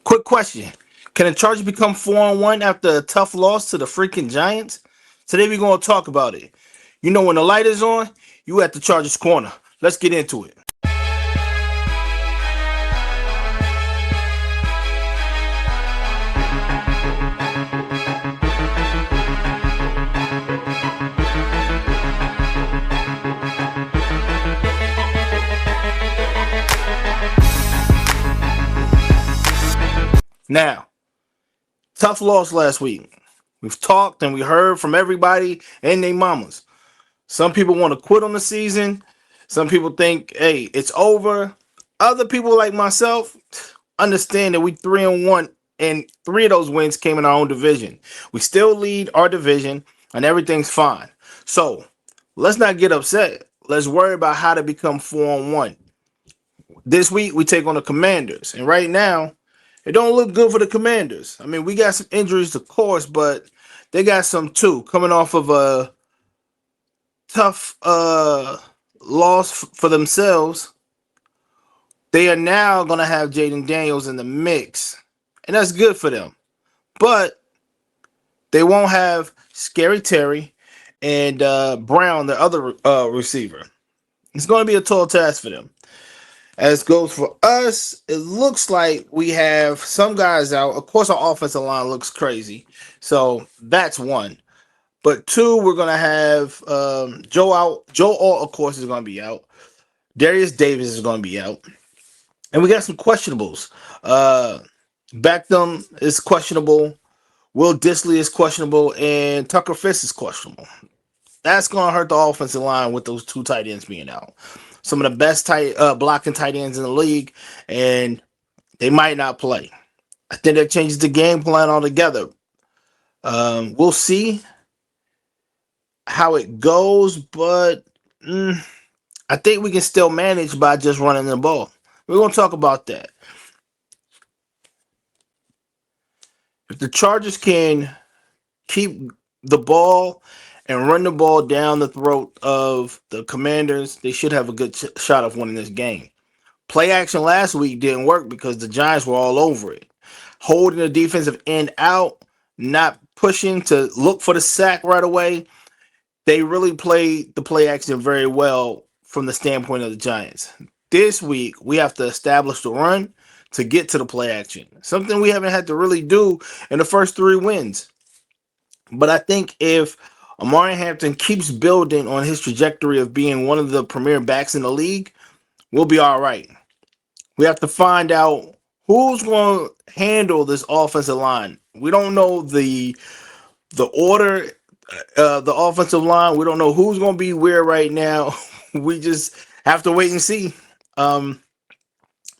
Quick question. Can the Chargers become 4-1 after a tough loss to the freaking Giants? Today we're going to talk about it. You know when the light is on, you at the Chargers corner. Let's get into it. Now, tough loss last week. We've talked and we heard from everybody and their mamas. Some people want to quit on the season. Some people think, hey, it's over. Other people like myself understand that we 3-1 and 3 of those wins came in our own division. We still lead our division and everything's fine. So let's not get upset. Let's worry about how to become 4-1. This week we take on the Commanders. And right now, it don't look good for the Commanders. I mean, we got some injuries, of course, but they got some too. Coming off of a tough loss for themselves, they are now going to have Jaden Daniels in the mix, and that's good for them. But they won't have Scary Terry and Brown, the other receiver. It's going to be a tall task for them. As goes for us, it looks like we have some guys out. Of course, our offensive line looks crazy. So that's one. But two, we're going to have Joe out. Joe Alt, of course, is going to be out. Darius Davis is going to be out. And we got some questionables. Beckham is questionable. Will Disley is questionable. And Tucker Fisk is questionable. That's going to hurt the offensive line with those two tight ends being out. Some of the best blocking tight ends in the league, and they might not play. I think that changes the game plan altogether. We'll see how it goes, but I think we can still manage by just running the ball. We're going to talk about that. If the Chargers can keep the ball and run the ball down the throat of the Commanders, they should have a good shot of winning this game. Play action last week didn't work because the Giants were all over it. Holding the defensive end out, not pushing to look for the sack right away. They really played the play action very well from the standpoint of the Giants. This week, we have to establish the run to get to the play action. Something we haven't had to really do in the first 3 wins. But I think if Amari Hampton keeps building on his trajectory of being one of the premier backs in the league, we'll be all right. We have to find out who's going to handle this offensive line. We don't know the order, the offensive line. We don't know who's going to be where right now. We just have to wait and see.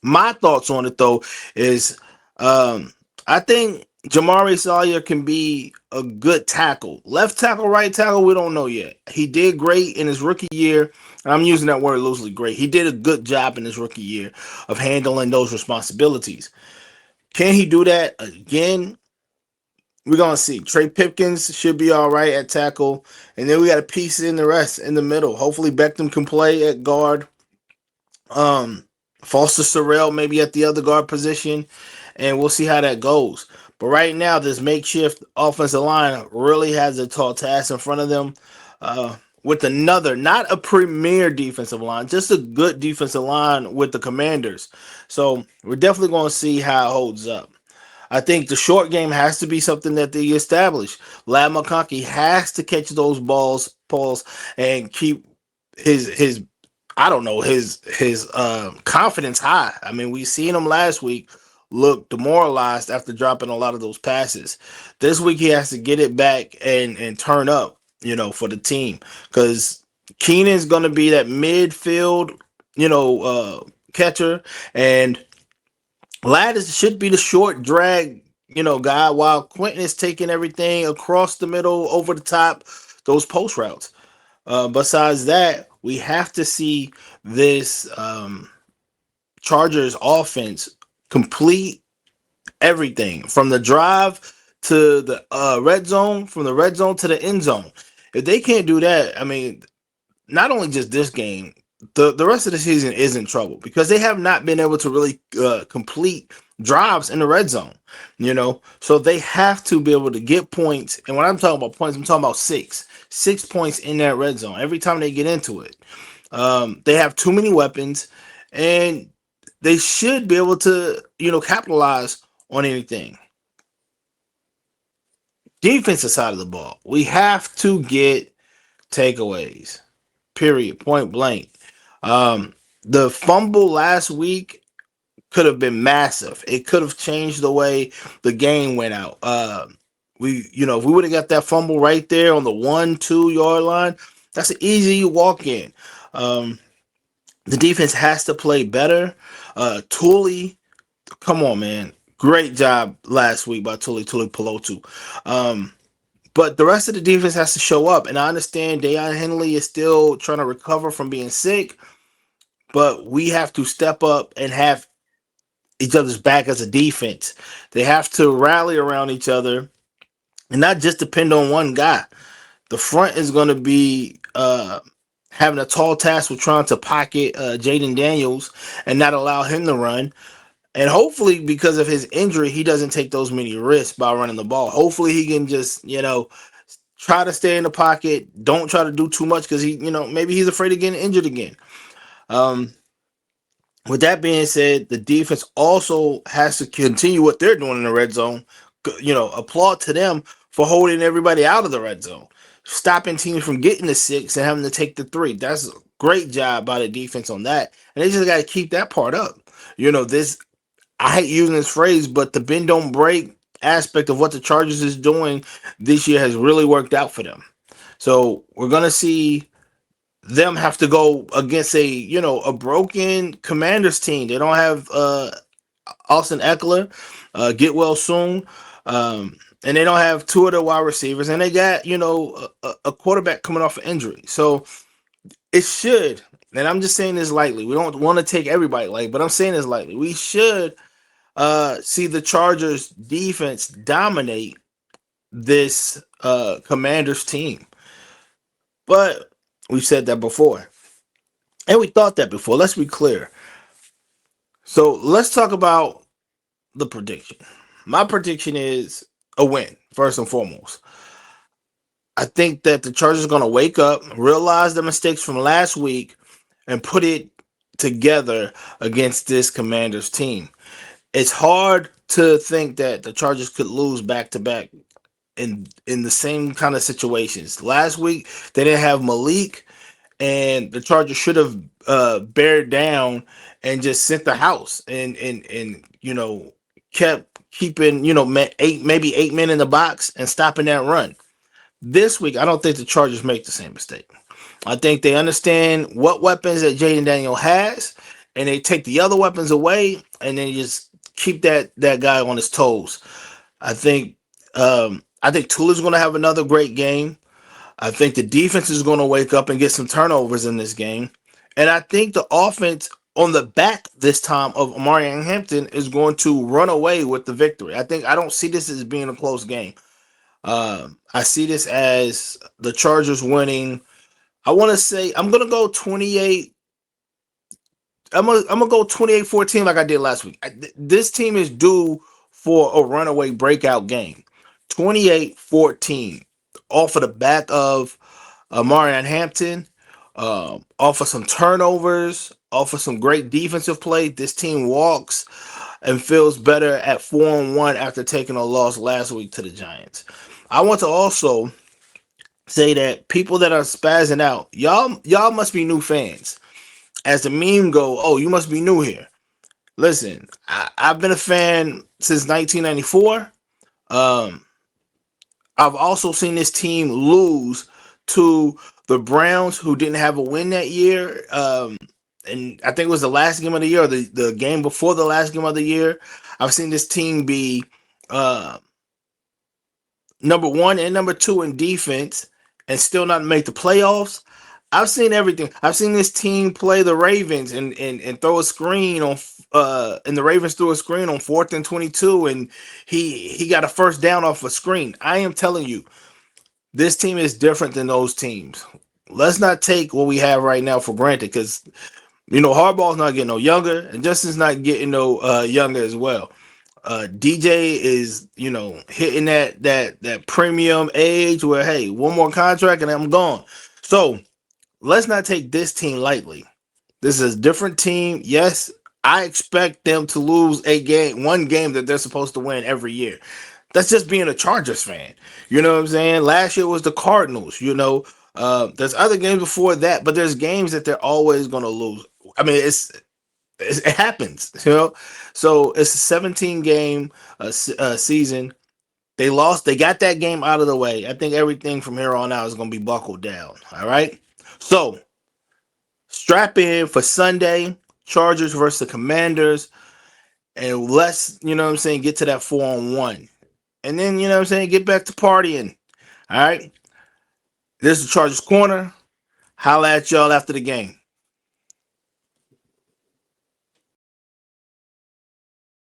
My thoughts on it, though, is I think Jamari Sawyer can be a good tackle. Left tackle, right tackle, we don't know yet. He did great in his rookie year. I'm using that word loosely, great. He did a good job in his rookie year of handling those responsibilities. Can he do that again? We're going to see. Trey Pipkins should be all right at tackle. And then we got to piece in the rest in the middle. Hopefully Beckham can play at guard. Foster Sorrell maybe at the other guard position. And we'll see how that goes. But right now, this makeshift offensive line really has a tall task in front of them with another, not a premier defensive line, just a good defensive line with the Commanders. So we're definitely going to see how it holds up. I think the short game has to be something that they establish. Lad McConkey has to catch those balls, and keep his confidence high. I mean, we seen him last week look demoralized after dropping a lot of those passes. This week he has to get it back and turn up, for the team, because Keenan's going to be that midfield, catcher, and Ladd should be the short drag, guy, while Quentin is taking everything across the middle, over the top, those post routes. Besides that, we have to see this Chargers offense complete everything from the drive to the red zone, from the red zone to the end zone. If they can't do that, I mean, not only just this game, the rest of the season is in trouble because they have not been able to really complete drives in the red zone. So they have to be able to get points. And when I'm talking about points, I'm talking about 6 points in that red zone every time they get into it. They have too many weapons, and they should be able to capitalize on anything. Defensive side of the ball, we have to get takeaways. Period. Point blank. The fumble last week could have been massive. It could have changed the way the game went out. If we would have got that fumble right there on the 1-2 yard line, that's an easy walk in. The defense has to play better. Tully, come on, man. Great job last week by Tuli Pelotu. But the rest of the defense has to show up. And I understand Deion Henley is still trying to recover from being sick. But we have to step up and have each other's back as a defense. They have to rally around each other and not just depend on one guy. The front is going to be having a tall task with trying to pocket Jaden Daniels and not allow him to run. And hopefully, because of his injury, he doesn't take those many risks by running the ball. Hopefully, he can just, try to stay in the pocket. Don't try to do too much because maybe he's afraid of getting injured again. With that being said, the defense also has to continue what they're doing in the red zone. Applaud to them for holding everybody out of the red zone, stopping teams from getting the 6 and having to take the 3. That's a great job by the defense on that. And they just got to keep that part up. I hate using this phrase, but the bend don't break aspect of what the Chargers is doing this year has really worked out for them. So we're going to see them have to go against a broken Commanders team. They don't have Austin Eckler, get well soon. And they don't have 2 of their wide receivers. And they got, a quarterback coming off an injury. So it should, and I'm just saying this lightly. We don't want to take everybody lightly, but I'm saying this lightly. We should see the Chargers defense dominate this Commanders team. But we've said that before. And we thought that before. Let's be clear. So let's talk about the prediction. My prediction is a win, first and foremost. I think that the Chargers are going to wake up, realize the mistakes from last week, and put it together against this Commanders team. It's hard to think that the Chargers could lose back-to-back in the same kind of situations. Last week, they didn't have Malik, and the Chargers should have bared down and just sent the house and kept keeping maybe 8 men in the box and stopping that run. This week, I don't think the Chargers make the same mistake. I think they understand what weapons that Jaden Daniel has, and they take the other weapons away, and then just keep that guy on his toes. I think Tula's going to have another great game. I think the defense is going to wake up and get some turnovers in this game. And I think the offense on the back this time of Omarion Hampton is going to run away with the victory. I don't see this as being a close game. I see this as the Chargers winning. I want to say I'm going to go 28. I'm gonna go 28-14 like I did last week. This team is due for a runaway breakout game. 28-14 off of the back of Omarion Hampton, off of some turnovers, off of some great defensive play. This team walks and feels better at 4-1 after taking a loss last week to the Giants. I want to also say that people that are spazzing out, y'all must be new fans. As the meme go, oh, you must be new here. Listen, I've been a fan since 1994. I've also seen this team lose to the Browns, who didn't have a win that year. And I think it was the last game of the year, or the game before the last game of the year. I've seen this team be number 1 and number 2 in defense and still not make the playoffs. I've seen everything. I've seen this team play the Ravens and throw a screen on and the Ravens threw a screen on 4th and 22 and he got a first down off a screen. I am telling you, this team is different than those teams. let's not take what we have right now for granted, because Harbaugh's not getting no younger, and Justin's not getting no younger as well. DJ is, hitting that premium age where, hey, one more contract and I'm gone. So let's not take this team lightly. This is a different team. Yes, I expect them to lose one game that they're supposed to win every year. That's just being a Chargers fan. You know what I'm saying? Last year was the Cardinals. There's other games before that, but there's games that they're always going to lose. I mean, it happens. So it's a 17 game season. They lost. They got that game out of the way. I think everything from here on out is going to be buckled down. All right. So strap in for Sunday. Chargers versus the Commanders. And let's, get to that 4-on-1. And then, get back to partying. All right. This is the Chargers Corner. Holla at y'all after the game.